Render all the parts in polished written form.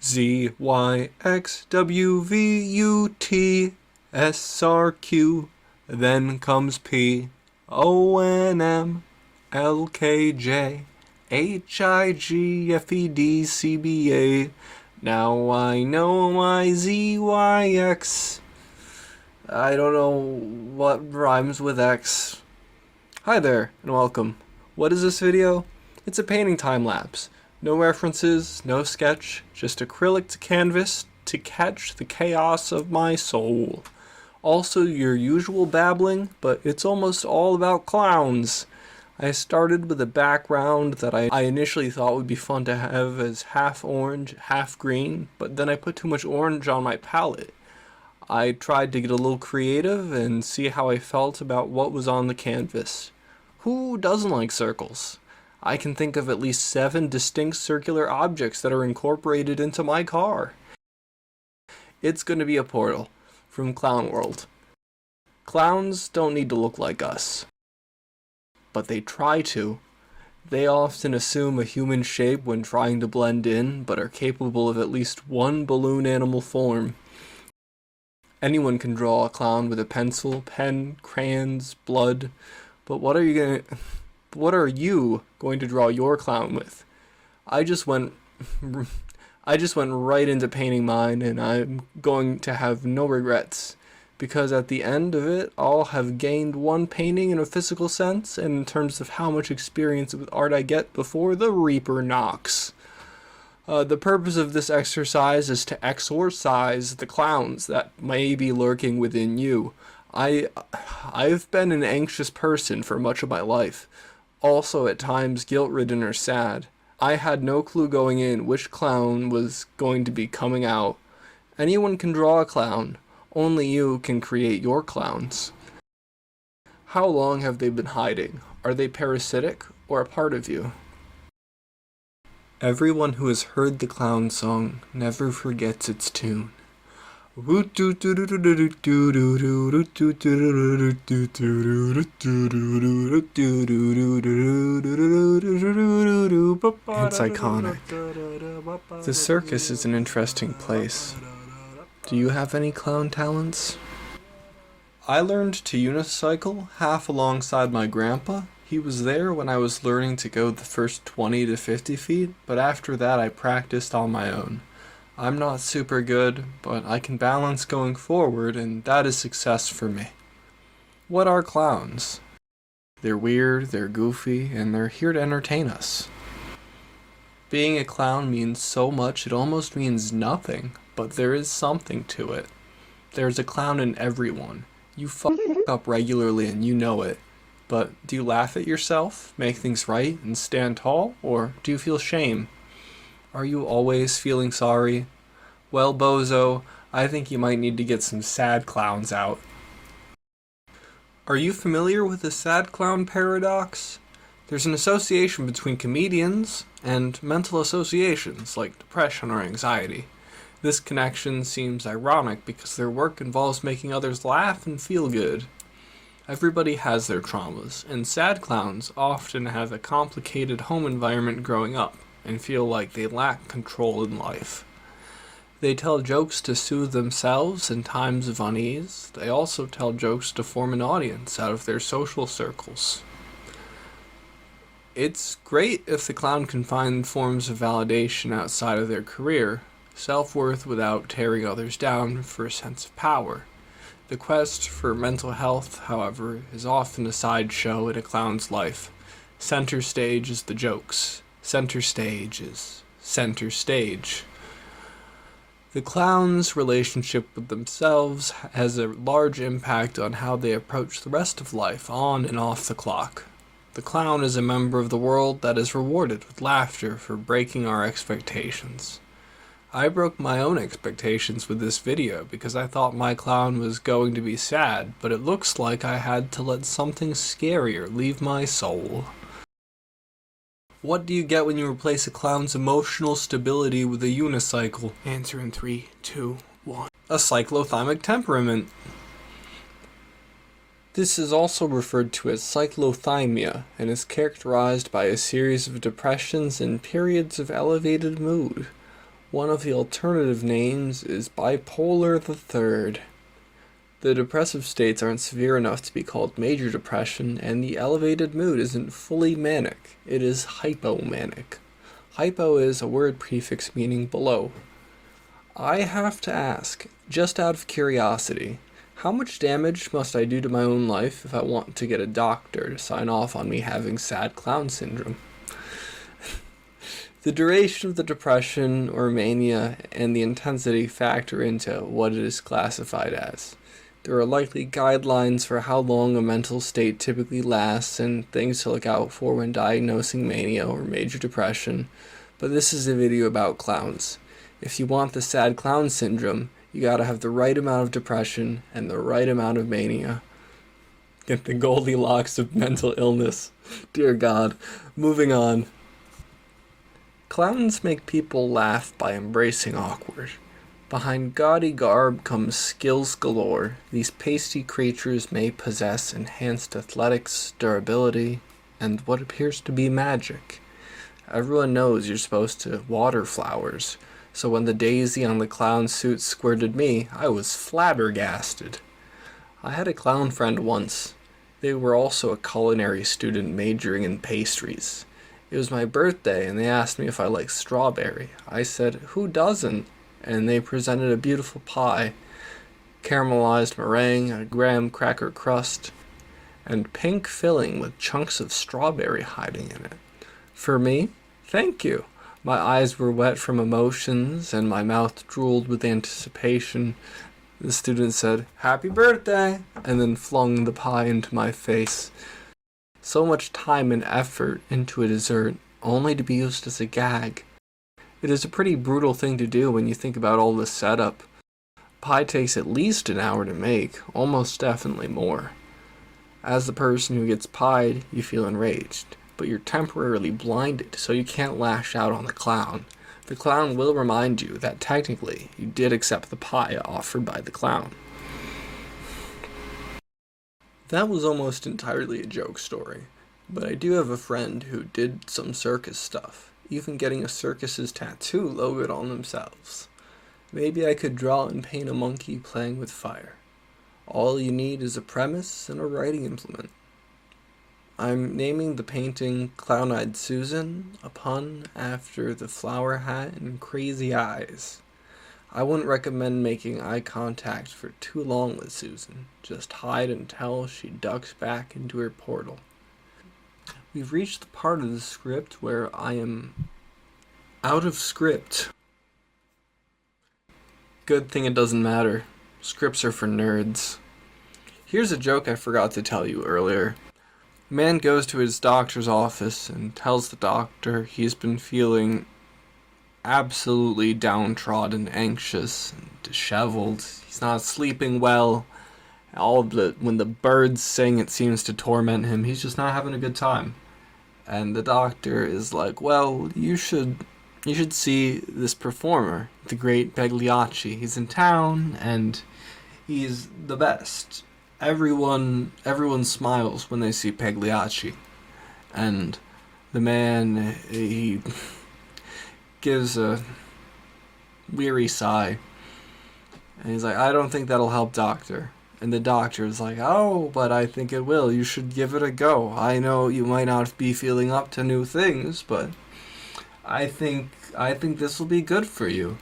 Z, Y, X, W, V, U, T, S, R, Q, then comes P, O, N, M, L, K, J, H, I, G, F, E, D, C, B, A. Now I know my Z, Y, X. I don't know what rhymes with X. Hi there, and welcome. What is this video? It's a painting time-lapse. No references, no sketch, just acrylic to canvas to catch the chaos of my soul. Also your usual babbling, but it's almost all about clowns. I started with a background that I initially thought would be fun to have as half orange, half green, but then I put too much orange on my palette. I tried to get a little creative and see how I felt about what was on the canvas. Who doesn't like circles? I can think of at least 7 distinct circular objects that are incorporated into my car. It's going to be a portal from Clown World. Clowns don't need to look like us, but they try to. They often assume a human shape when trying to blend in, but are capable of at least one balloon animal form. Anyone can draw a clown with a pencil, pen, crayons, blood, but what are you going to draw your clown with? I just went right into painting mine, and I'm going to have no regrets, because at the end of it, I'll have gained one painting in a physical sense, and in terms of how much experience with art I get before the Reaper knocks. The purpose of this exercise is to exorcise the clowns that may be lurking within you. I've been an anxious person for much of my life, also at times guilt-ridden or sad. I had no clue going in which clown was going to be coming out. Anyone can draw a clown, only you can create your clowns. How long have they been hiding? Are they parasitic or a part of you? Everyone who has heard the clown song never forgets its tune. It's iconic. The circus is an interesting place. Do you have any clown talents? I learned to unicycle half alongside my grandpa. He was there when I was learning to go the first 20 to 50 feet, but after that I practiced on my own. I'm not super good, but I can balance going forward, and that is success for me. What are clowns? They're weird, they're goofy, and they're here to entertain us. Being a clown means so much it almost means nothing, but there is something to it. There's a clown in everyone. You fuck up regularly and you know it. But do you laugh at yourself, make things right, and stand tall, or do you feel shame? Are you always feeling sorry? Well, bozo, I think you might need to get some sad clowns out. Are you familiar with the sad clown paradox? There's an association between comedians and mental associations like depression or anxiety. This connection seems ironic because their work involves making others laugh and feel good. Everybody has their traumas, and sad clowns often have a complicated home environment growing up and feel like they lack control in life. They tell jokes to soothe themselves in times of unease. They also tell jokes to form an audience out of their social circles. It's great if the clown can find forms of validation outside of their career, self-worth without tearing others down for a sense of power. The quest for mental health, however, is often a sideshow in a clown's life. Center stage is the jokes. Center stage is center stage. The clown's relationship with themselves has a large impact on how they approach the rest of life, on and off the clock. The clown is a member of the world that is rewarded with laughter for breaking our expectations. I broke my own expectations with this video because I thought my clown was going to be sad, but it looks like I had to let something scarier leave my soul. What do you get when you replace a clown's emotional stability with a unicycle? Answer in 3, 2, 1. A cyclothymic temperament. This is also referred to as cyclothymia and is characterized by a series of depressions and periods of elevated mood. One of the alternative names is bipolar the third. The depressive states aren't severe enough to be called major depression, and the elevated mood isn't fully manic. It is hypomanic. Hypo is a word prefix meaning below. I have to ask, just out of curiosity, how much damage must I do to my own life if I want to get a doctor to sign off on me having sad clown syndrome? The duration of the depression or mania and the intensity factor into what it is classified as. There are likely guidelines for how long a mental state typically lasts and things to look out for when diagnosing mania or major depression, but this is a video about clowns. If you want the sad clown syndrome, you gotta have the right amount of depression and the right amount of mania. Get the Goldilocks of mental illness. Dear God. Moving on. Clowns make people laugh by embracing awkward. Behind gaudy garb comes skills galore. These pasty creatures may possess enhanced athletics, durability, and what appears to be magic. Everyone knows you're supposed to water flowers, so when the daisy on the clown suit squirted me, I was flabbergasted. I had a clown friend once. They were also a culinary student majoring in pastries. It was my birthday, and they asked me if I liked strawberry. I said, who doesn't? And they presented a beautiful pie, caramelized meringue, a graham cracker crust, and pink filling with chunks of strawberry hiding in it. For me, thank you. My eyes were wet from emotions, and my mouth drooled with anticipation. The student said, "Happy birthday," and then flung the pie into my face. So much time and effort into a dessert, only to be used as a gag. It is a pretty brutal thing to do when you think about all the setup. Pie takes at least an hour to make, almost definitely more. As the person who gets pied, you feel enraged, but you're temporarily blinded, so you can't lash out on the clown. The clown will remind you that technically you did accept the pie offered by the clown. That was almost entirely a joke story, but I do have a friend who did some circus stuff, even getting a circus's tattoo logoed on themselves. Maybe I could draw and paint a monkey playing with fire. All you need is a premise and a writing implement. I'm naming the painting Clown-Eyed Susan, a pun after the flower hat and crazy eyes. I wouldn't recommend making eye contact for too long with Susan. Just hide until she ducks back into her portal. We've reached the part of the script where I am out of script. Good thing it doesn't matter. Scripts are for nerds. Here's a joke I forgot to tell you earlier. A man goes to his doctor's office and tells the doctor he's been feeling absolutely downtrodden, anxious, and disheveled. He's not sleeping well. When the birds sing, it seems to torment him. He's just not having a good time. And the doctor is like, well, you should see this performer, the great Pagliacci. He's in town, and he's the best. Everyone smiles when they see Pagliacci. And the man, he gives a weary sigh. And he's like, I don't think that'll help, doctor. And the doctor is like, oh, but I think it will. You should give it a go. I know you might not be feeling up to new things, but I think this will be good for you.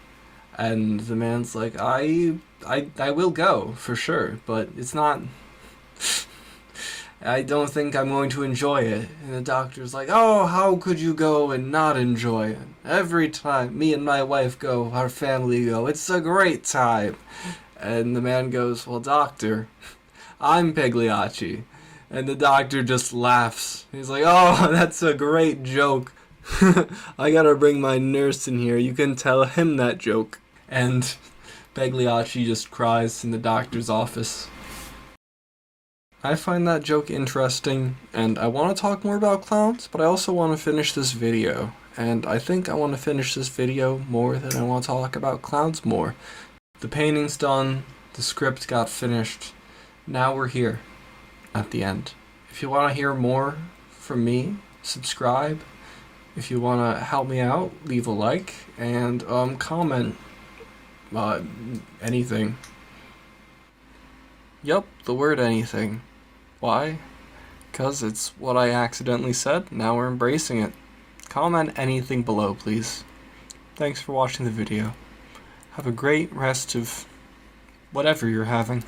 And the man's like, I will go, for sure, but it's not... I don't think I'm going to enjoy it. And the doctor's like, oh, how could you go and not enjoy it? Every time me and my wife go, our family go, it's a great time. And the man goes, well, doctor, I'm Pagliacci. And the doctor just laughs. He's like, oh, that's a great joke. I gotta bring my nurse in here. You can tell him that joke. And Pagliacci just cries in the doctor's office. I find that joke interesting, and I want to talk more about clowns, but I also want to finish this video. And I think I want to finish this video more than I want to talk about clowns more. The painting's done, the script got finished, now we're here at the end. If you want to hear more from me, subscribe, If you want to help me out, leave a like and comment anything. Yup, the word anything. Why? Because it's what I accidentally said, now we're embracing it. Comment anything below, please. Thanks for watching the video. Have a great rest of whatever you're having.